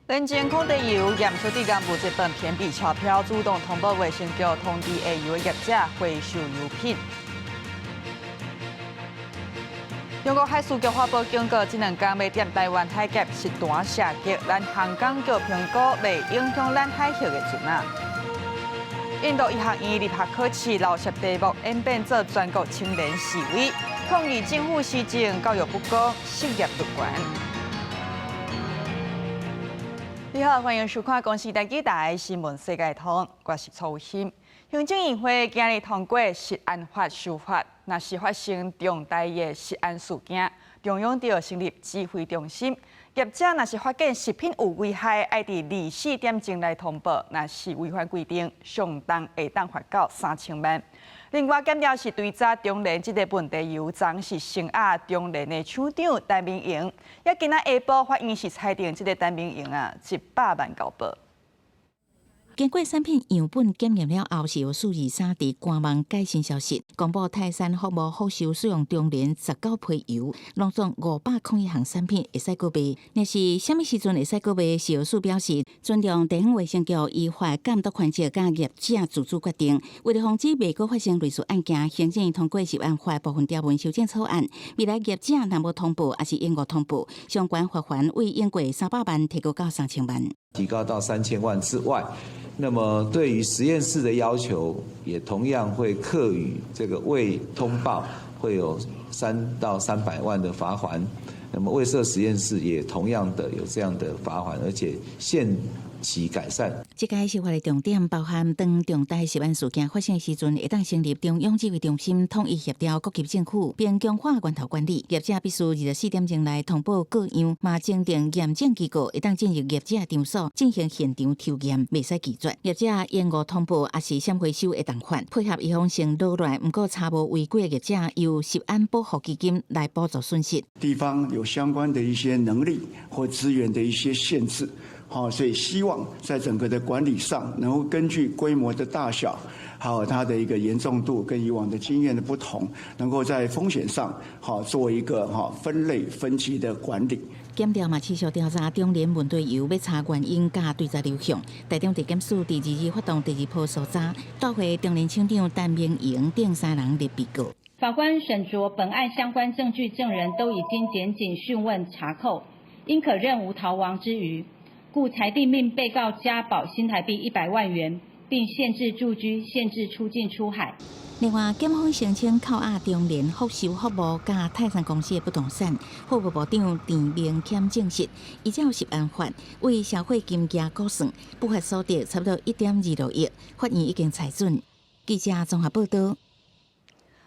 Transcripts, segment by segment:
人间空地油验出地干部这本偏比钞票，主动通报卫生局通知下游的业者回收油品。中国海事局发布警告，这2天要点台湾海峡实弹射击，咱航港局评估未影响咱海峡的船啊。印度医学院入学考试漏写题目，演变做全国青年示威，抗议政府施政教育不公，失业率悬。你好，欢迎收看公视台台新闻世界通，我是曹欣。行政院会今日通过食安法修法，若是发生重大的食安事件，中央就要成立指挥中心。业者若是发现食品有危害，爱伫24点钟来通报，若是违反规定，上重会当罚到3000万。另外，检调是追查中联这个问题油厂是成亚中联的厂长陈明营，也今仔下晡法院是裁定这个陈明营100万交保。经过产品样本检验了后，是有数23伫官网改新消息，公布泰山服务复修使用中联19批油，拢总501项产品会使购买。若是什么时阵会使购买？是有数表示尊重地方卫生局依法监督环节甲业者自主决定。为了防止未过发生类似案件，行政院通过食安法部分条文修正草案。未来业者若无通报，还是延误通报，相关罚款为应过300万提高到3000万，提高到3000万之外。那么，对于实验室的要求，也同样会课予这个未通报会有3到300万的罚款。那么，未设实验室也同样的有这样的罚款，而且限期改善。这届修法的重点包含当重大食安事件发生的时阵，会当成立中央指挥中心，统一协调各级政府，并强化源头管理。业者必须24点钟内通报各样，嘛征订验证机构，会当进入业者场所进行现场抽验，袂使拒绝。业者延误通报也是闪回收会当款，配合预防性扰乱，不过查无违规的业者，由食安保护基金来补助损失。地方有相关的一些能力或资源的一些限制。所以希望在整个的管理上，能够根据规模的大小，还有它的一个严重度跟以往的经验的不同，能够在风险上做一个分类分级的管理。检调嘛持续调查中联问题油，要查原因加对查流向。台中地检署第2日发动第2波搜查，带回中联厂长陈明营等3人列被告。法官审酌本案相关证据，证人都已经检警讯问查扣，应可认无逃亡之余。故裁定命被告加保新台币100万元，并限制住居、限制出境出海。另外，检方声称扣押中联复修服务加泰山公司的不动产，法务部长陈明谦证实，依照食安法为社会金额估算，不法所得差不多1.26亿，法院已经裁准。记者综合报道。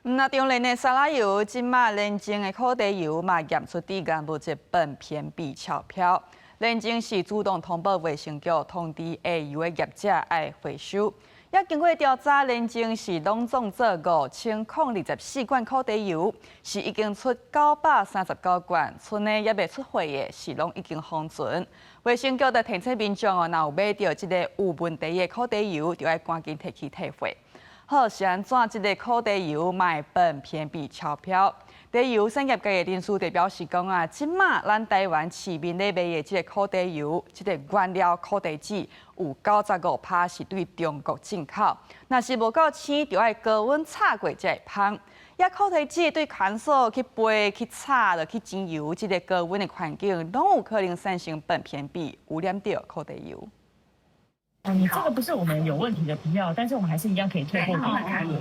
那中联的沙拉油、今麦认证的苦茶油嘛，验出地干部这本偏比钞票。认证是主动通报卫生局，通知下游的业者爱回收。也经过调查，认证是拢总做5024罐苦茶油，是已经出939罐，剩的也未出货的，是拢已经封存。卫生局就提醒民众若有买到这个有问题的苦茶油，就要赶紧提去退货。好，是安怎？这个苦茶油卖本偏比钞票？茶油产业界的人士就表示讲即马咱台湾市面咧卖的这个苦茶油，这个原料苦茶籽有95%是对中国进口，若是无够鲜，就要高温炒过才会香。也苦茶籽对乾燥、去焙、去炒、去煎油，这个高温的环境，拢有可能产生本偏比，污染到苦茶油。你这个不是我们有问题的皮料，但是我们还是一样可以退货给你。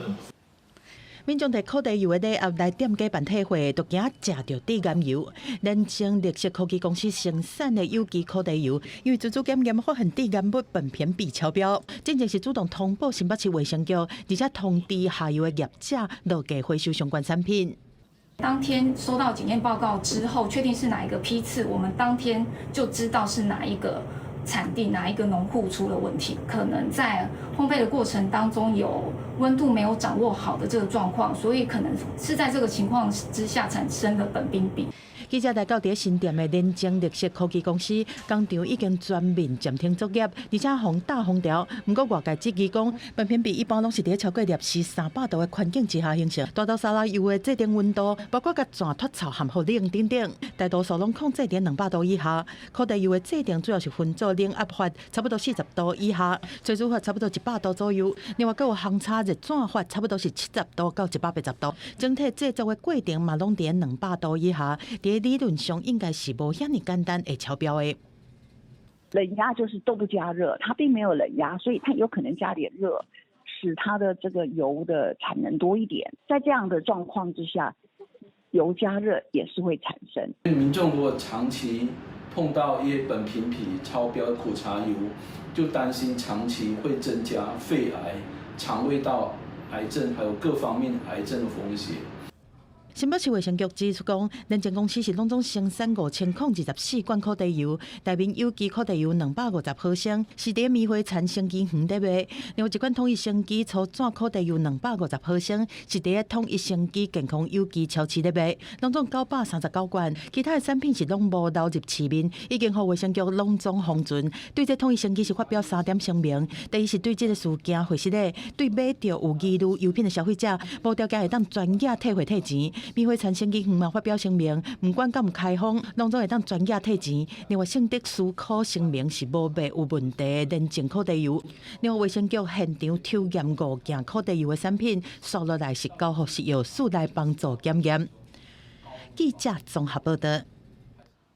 民众摕苦茶油的礼盒来店家办退货，都惊食到地干油。认证绿色科技公司生产的有机苦茶油，因为自主检验发现地干物本偏比超标，真正是主动通报新北市卫生局，而且通知下游的业者落价回收相关产品。当天收到检验报告之后，确定是哪一个批次，我们当天就知道是哪一个产地哪一个农户出了问题，可能在烘焙的过程当中有温度没有掌握好的这个状况，所以可能是在这个情况之下产生的苯冰比。记者来到伫新店的联经绿色科技公司工厂，已经全面暂停作业，而且大封条。不过外界质疑讲，本片比一般拢是伫超过摄氏300度的环境之下形成，大到沙拉油的制定温度，包括甲全脱槽含护冷等等，大多数拢控制伫200度以下。烤地油的制定主要是分做冷压法，差不多40度以下；水煮法差不多100度左右。另外，还有烘炒热转法，差不多是70度到180度。整体制作的过程嘛，拢伫200度以下。伫理论上应该是无遐尼简单会超标的。冷压就是都不加热，它并没有冷压，所以它有可能加点热，使它的这个油的产能多一点。在这样的状况之下，油加热也是会产生。民众如果长期碰到一些苯平皮超标的苦茶油，就担心长期会增加肺癌、肠胃道癌症还有各方面癌症的风险。新北市卫生局指出讲，联经公司是拢总生产5024罐烤地油，内面有机烤地油250毫升，是伫米花田生机园伫卖。另外一罐统一生机粗转烤地油250毫升，是伫统一生机健康有机超市伫卖，拢总939罐。其他的产品是拢无流入市面，已经互卫生局拢总封存。对这统一生机是发表3点声明：第一是对这个事件回失礼，对买到有疑虑油品的消费者，无条件会当专业退回退钱。米花田生机园嘛发表声明，不管敢唔开放，拢总会当专业退钱。另外，圣德思考声明是无卖有问题的联经烤地油。另外，卫生局现场抽验5件烤地油的产品，刷落来是交互食药署来帮助检验。记者综合报道。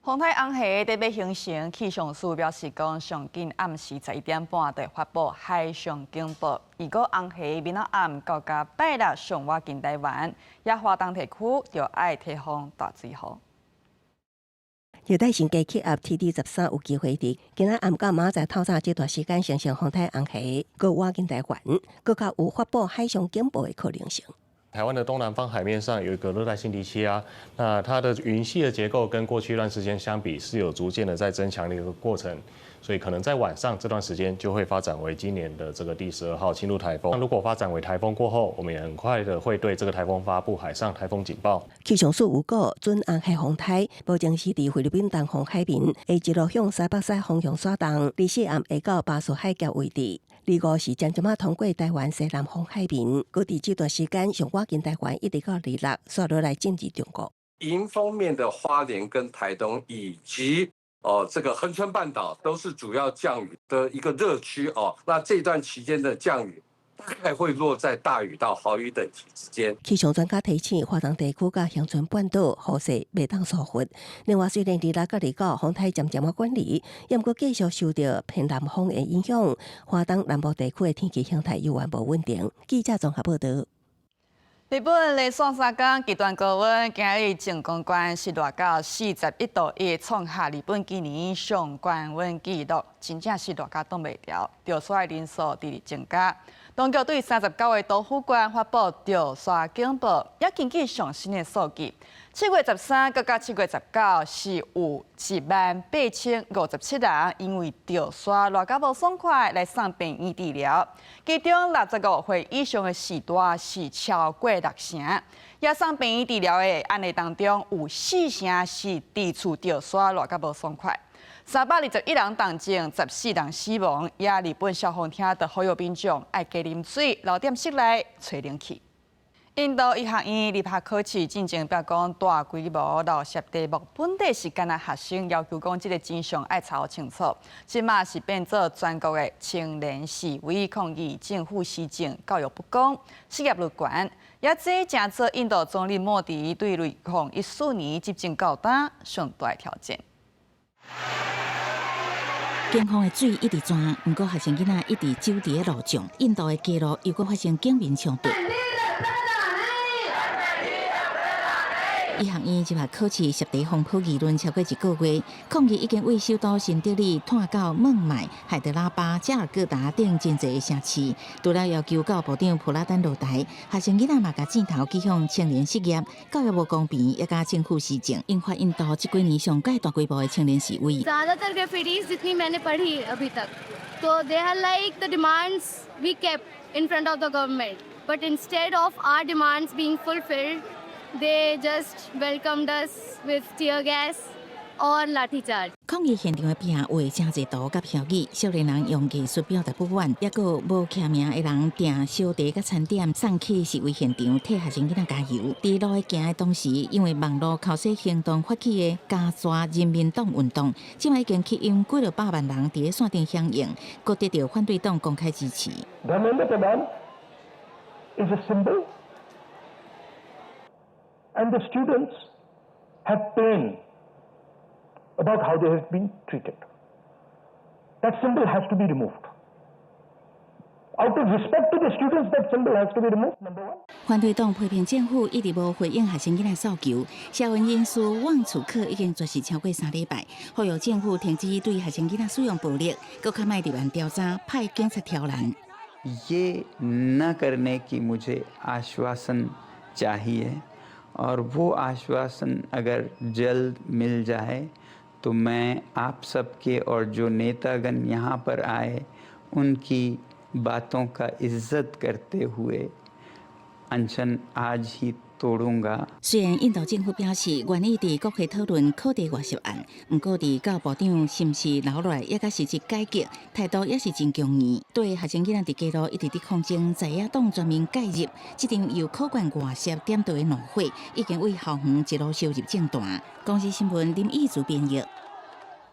风台红虾得要形成，气象署表示讲，上紧暗时11点半就发布海上警报。如果红虾明仔暗到甲拜六上外近台湾，也华东地区就要提防大水雨。热带性低气压 TD13有机会伫今仔暗到明仔透早这段时间形成风台红虾，搁外近台湾，搁较有发布海上警报的可能性。台湾的东南方海面上有一个热带性低气压，那它的云系的结构跟过去一段时间相比是有逐渐的在增强的一个过程，所以可能在晚上这段时间就会发展为今年的这个第12号侵入台风。那如果发展为台风过后，我们也很快的会对这个台风发布海上台风警报。气象署有告准红海风台，目前是伫菲律宾东方海面，会一路向西北西方向刷动，24暗会到巴士海峡位置。25是将即马通过台湾西南方海面，搁伫这段时间上外近台湾一直到26刷落来进入中国。迎风面的花莲跟台东以及这个恒春半岛都是主要降雨的一个热区哦。那这段期间的降雨大概会落在大雨到豪雨等级之间。气象专家提醒，华东地区甲恒春半岛雨势未当疏忽。另外，虽然26到29风台渐渐远离，也过继续受到偏南风的影响，华东南部地区的天气形态依然无稳定。记者综合报道。日本连续3天极端高温，今日静冈县是热到41度1，创下日本今年上高温纪录，真正是热到挡袂牢，掉刷人数直直增加。当局对39个都府县发布掉刷警报，也根据上新的数据，7月13到7月19是有18057人因为掉刷热到无爽快来送病院治疗，其中65岁以上的时段是超过60%，也送病院治疗的案例当中有4成是伫厝掉刷热到无爽快。321人当中，14人死亡。也日本消防厅的呼吁民众爱加啉水，留点室内吹冷气。印度医学院立下考试进前表讲大规模漏泄题目，本地是干那学生要求讲，这个真相爱查清楚。即马是变做全国的青年示威抗议政府施政教育不公、失业率高，也这正做印度总理莫迪对2014年执政高档上大挑战。警方的水一直钻，不过学生囡仔一直走伫个路上。印度的街路又搁发生警民冲突。医学院即下考试涉题风波议论超过1个月，抗议已经为首都新德里拖到孟买、海德拉巴、加尔各答等真侪城市，除了要求教部长普拉丹落台，学生囡仔嘛甲箭头指向青年失业、教育无公平，也甲政府施政，引发印度这几年上届大规模的青年示威。ज़्यादातर ग्राफिटीज जितनी मैंने पढ़ी अभी तक, तो they are like the demands we kept in front of the government, but instead of our demands being fulfilled, they just welcomed us with tear gas or lathi charge. 抗议现场的壁画真侪图甲标语，少年人用艺术表达不满，也有无签名的人订小茶甲餐点送去示威现场，替学生囡仔加油。伫路行的同时，因为网络口水行动发起的加抓人民党运动，即卖已经吸引几了100万人伫线顶响应，各得到反对党公开支持。The Nandataban is a symbol, and the students have pain about how they have been treated. That symbol has to be removed. Out of respect to the students, that symbol has to be removed, number one. 反对党批评政府一直无回应学生囡仔诉求，社运人士望楚客已经绝食超过3礼拜，呼吁政府停止对学生囡仔使用暴力，搁较卖立案调查，派警察挑人。ये न करने की मुझे आश्वासन चाहिए और वो आश्वासन अगर जल्द मिल जाए तो मैं आप सबके और जो नेतागण यहाँ पर आए उनकी बातों का इज्जत करते हुए अनशन आज ही तोड़ूंगा。虽然印度政府表示愿意伫国会讨论考地外涉案，不过伫教部长是毋是留落来，也甲实质改革态度也是真强硬。对学生囡仔伫街路一直伫抗争，在野党全面介入，这场由考官外泄点对的怒火，已经为校园一路烧入政坛。公司新闻林义竹编译。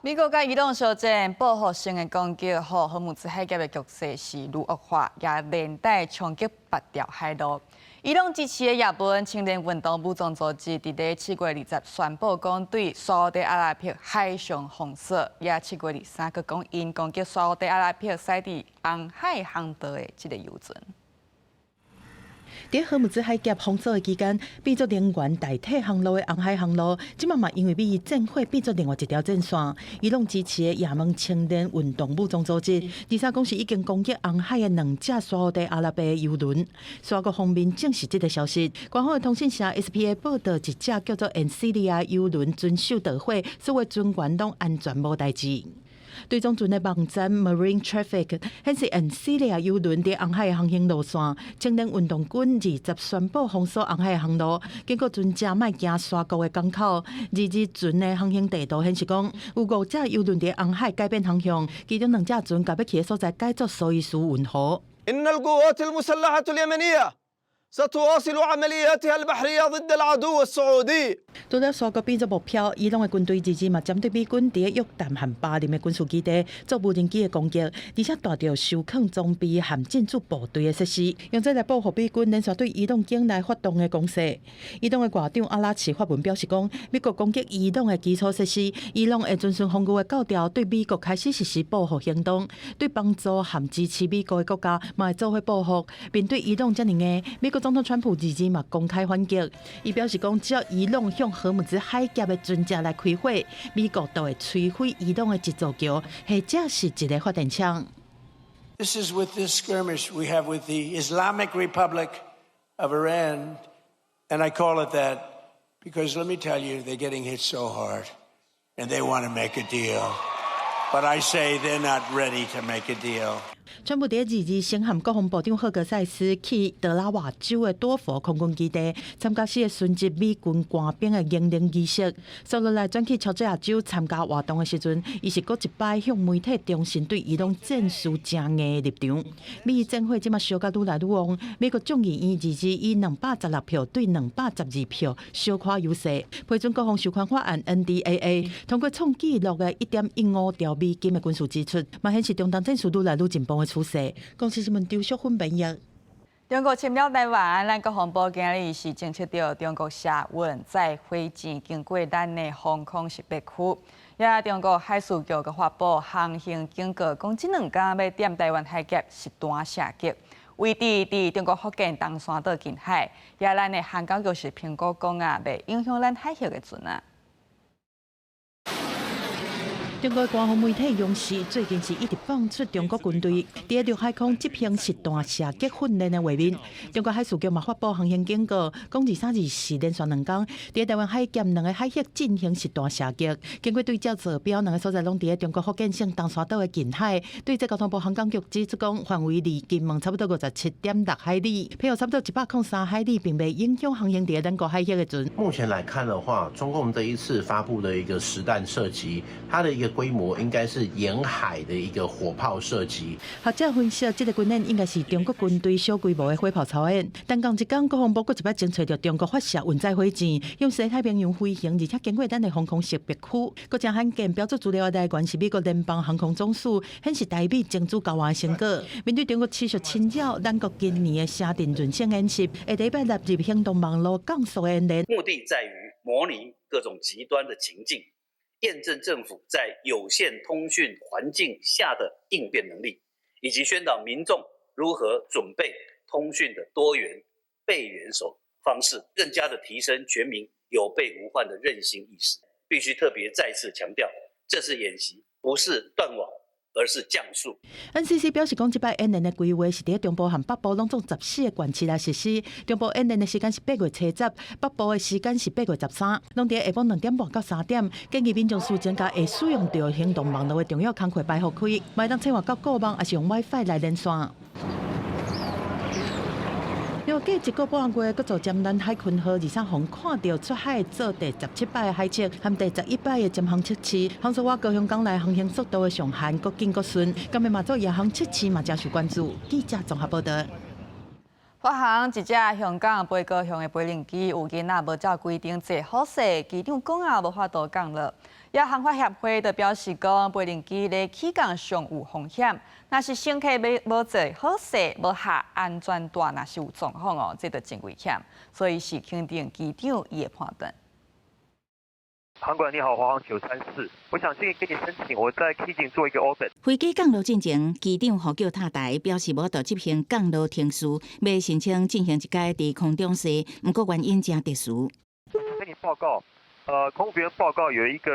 美国甲伊朗相战，报复性的攻击，和荷姆兹海峡的局势是愈恶化，也连带冲击8条海路。伊朗支持的也门青年运动武装组织，伫7月20宣布讲对沙特阿拉伯海上封锁，也7月23佮讲因攻击沙特阿拉伯驶伫红海航道的这个油船。伫荷姆兹海峡封锁的期间，变作能源代替航路的红海航路，即嘛因为被战火变作另外一条战线。伊朗支持的也门青年运动武装组织，23公是已经攻击红海的2架沙特阿拉伯油轮。沙国方面证实这个消息。官方的通讯社 SPA 报道，一架叫做 Encilia 油轮遵守导火，所有船员拢安全无代志。对中船的网站 Marine Traffic 显示 Encilia 油轮伫红海的航行路线，青年运动军20宣布封锁红海的航路，经过船只卖行沙国的港口。船的航行地图显示讲，有5架油轮伫红海改变航向，其中2架船甲要去的所在改作苏伊士运河。ستواصل عملياتها البحرية ضد العدو السعودي。除了沙国变作目标，伊朗的军队嘛针对美军伫约旦和巴林的军事基地做无人机的攻击，而且带着受控装备和建筑部队的设施，用这来报复美军连续对伊朗境内发动的攻势。伊朗的外长阿拉奇发文表示讲，美国攻击伊朗的基础设施，伊朗会遵循防御的教条，对美国开始实施报复行动，对帮助和支持美国的国家嘛会做伙报复，并对伊朗这样的美国总统川普嘛公开反击，伊表示讲，只要伊朗向荷姆兹海峡的船只来开火，美国就会摧毁伊朗的一座桥，或者是一个发电厂。This is with this skirmish we have with the Islamic Republic of Iran, and I call it that because let me tell you, they're getting hit so hard, and they want to make a deal, but I say they're not ready to make a deal. 川普伫22先和国防部长赫格塞斯去德拉瓦州的多佛空军基地参加4个殉职美军官兵的迎灵仪式。接落来转去乔治亚州参加活动的时阵，伊是搁一摆向媒体重申对伊朗战事正硬的立场。美伊战火即马烧甲愈来愈旺，美国众议院以216票对212票小可优势，批准国防授权法案 NDAA 通过创纪录的1.15兆美金的军事支出，嘛显示中东战事愈来愈进步的趋势。公司新闻张淑芬编译。中国侵略台湾，咱国防部今日是侦测到中国社运在火箭经过咱的防空识别区，也中国海事局个发布航行警告，讲这2天要踮台湾海峡实弹射击，位置伫中国福建东山岛近海，也咱的航港局是评估讲袂影响咱海峡的船啊。中国官方媒体央视最近是一直放出中国军队伫陆海空执行实弹射击训练的画面。中国海事局嘛发布航行警告，讲2324连续2天伫台湾海峡2个海域进行实弹射击。经过对照坐标，2个所在拢伫中国福建省东沙岛的近海。对这交通部航港局指出讲，范围离金门差不多57.6海里，配合差不多103海里，并未影响航行伫咱国海域的船。目前来看的话，中共这一次发布的一个实弹射击，它的一个规模应该是沿海的一个火炮射击。学者分析，这个军演应该是中国军队小规模的火炮操演。但讲一讲，国防部佫一摆侦找到中国发射运载火箭，向西太平洋飞行，而且经过咱的防空识别区。佫真罕见，标注资料的来源是美国联邦航空总署，显示台美争取交换成果。面对中国持续侵扰，咱国今年的下定人性演习，会第一摆纳入行动网络降速的演练，目的在于模拟各种极端的情境。验证政府在有限通讯环境下的应变能力，以及宣导民众如何准备通讯的多元备援方式，更加的提升全民有备无患的韧性意识。必须特别再次强调，这次演习不是断网，而是降速。NCC 表示讲，这摆演练的规划是伫中部和北部拢总14个县市来实施。中部演练的时间是8月初10，北部的时间是8月13，拢伫下晡2点半到3点。建议民众事前甲会使用到行动网络的重要工课排好开，卖当切换到固网，也是用 WiFi 来连线。了解一个半月，佮做尖南海群号23号看到出海做第17摆的海测，和第11摆的尖航测试。航速我高雄港内航行速度的上限佮紧佮顺，今日嘛做夜航测试嘛真受关注。记者综合报道。发航一只香港飞高雄的飞行机，有囡仔无照规定坐好势，机长讲啊无法度降落。也航法协会就表示讲，飞行机咧起降上有风险，若是乘客无坐好势，无下安全带，若是有状况哦，这就真危险。所以是肯定机长伊的判断。航管你好，华航934，我想先给你申请，我在 K 景做一个 orbit。飞机降落进前，机长呼叫塔台，表示无法度执行降落停驶，要申请进行一届伫空中试，不过原因真特殊。跟你报告，空服员报告有一个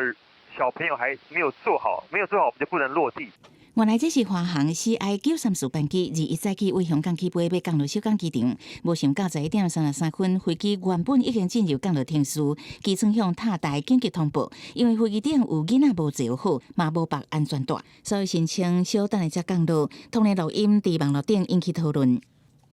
小朋友还没有做好，我们就不能落地。原来这是华航 CI934班机21早起为香港起飞，要降落小港机场。无想到11点33分，飞机原本已经进入降落停驶，机舱向塔台紧急通报，因为飞机顶有囡仔无坐好，嘛无绑安全带，所以申请小等的才降落。通联录音伫网络顶引起讨论。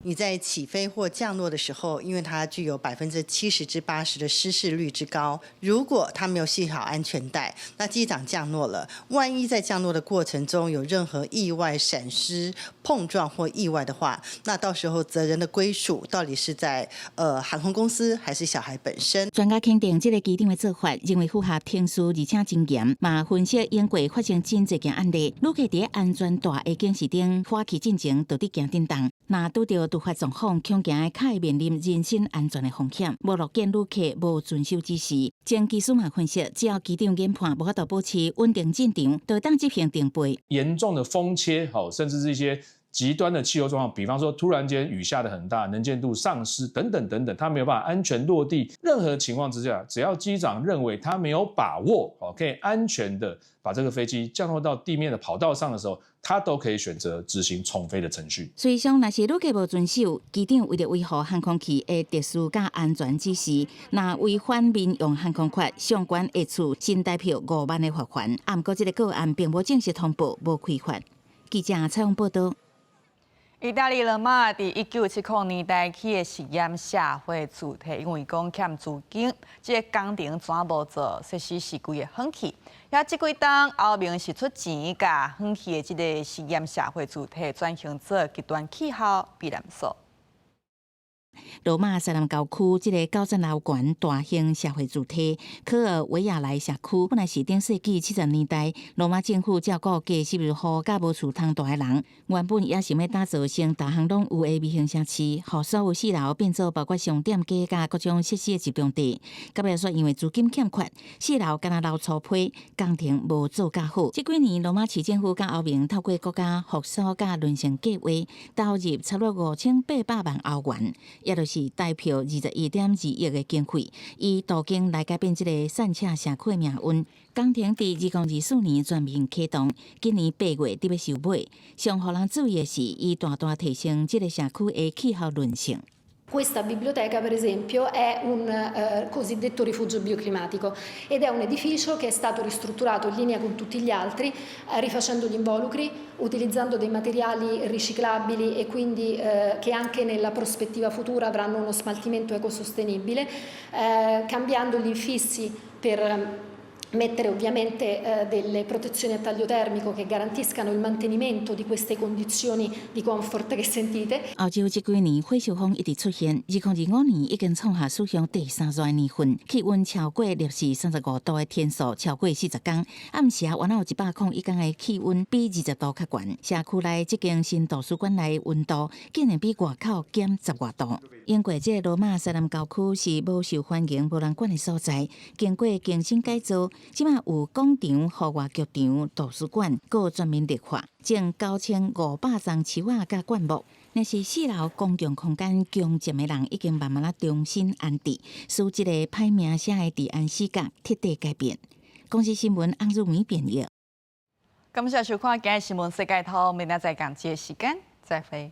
你在起飞或降落的时候，因为它具有70%至80%的失事率之高，如果它没有系好安全带，那机长降落了，万一在降落的过程中有任何意外闪失、碰撞或意外的话，那到时候责任的归属到底是在航空公司还是小孩本身？专家肯定这个机长的做法，认为符合天数而且真严，嘛分析英国发生真侪件案例，旅客伫安全带的警示灯发起进前，就伫行叮当，若拄到突发状况，恐惊会会面临人身安全的风险。无乐见旅客无遵守指示。经技术嘛分析，只要机长研判无法度保持稳定进场，就当执行停飞。严重的风切，甚至是一些极端的气候状况，比方说突然间雨下得很大，能见度丧失等等等等，他没有办法安全落地。任何情况之下，只要机长认为他没有把握，可以安全的把这个飞机降落到地面的跑道上的时候，他都可以选择执行重飞的程序。随上若是旅客无遵守，机长为了维护航空器的特殊甲安全指示，若违反民用航空法，相关会处新台币5万的罚款。不过这个个案并无正式通报，无开罚。记者采访报道。意大利罗马伫1970年代起的实验社会主题，因为讲欠资金，这个工程全无做，设施是规个放弃。也这几当后面是出钱，甲放弃的这个实验社会主题转型做极端气候避难所。罗马西南郊区这个高层楼悬大型社会主题科尔维亚莱社区，本来是顶世纪70年代罗马政府照顾低收入户甲无厝通住的人，原本也想要打造成大项拢有的微型城市，互所有4楼变做包括商店街甲各种设施的集中地。到尾说因为资金欠缺，4楼敢若留粗坯，工程无做甲好。这几年罗马市政府甲欧盟透过国家复苏甲轮成计划，投入差不多5800万欧元。也就是代表21.2亿的经费，以途径来改变这个散车社区的命运。工程伫2024年全面启动，今年8月就要收尾。上互人注意的是，伊大大提升这个社区的气候韧性。 Questa biblioteca, per esempio, è un cosiddetto rifugio bioclimatico ed è un edificio che è stato ristrutturato in linea con tutti gli altri, rifacendo gli involucri, utilizzando dei materiali riciclabili e quindi che anche nella prospettiva futura avranno uno smaltimento ecosostenibile, cambiando gli infissi per mettere ovviamente delle protezioni a taglio termico che garantiscano il mantenimento di queste condizioni di comfort che sentite. 澳洲这几年火烧风一直出现，2025年已经创下史上第3热的年份，气温超过摄氏35度的天数超过40天，暗时原来有101天的气温比20度较悬。社区内这间新图书馆内温度竟然比外口减10外度。英国这罗马西南郊区是无受欢迎无人管的所在，经过更新改造。 即马有广场、户外剧场、图书馆，各全面绿化，种9500丛树仔甲灌木。若是4楼公共空间强占的人，已经慢慢重新安置，使这个歹名声的治安死角彻底改变。公司新闻洪如美编译。感谢收看今日新闻世界通，明仔载同一时间再会。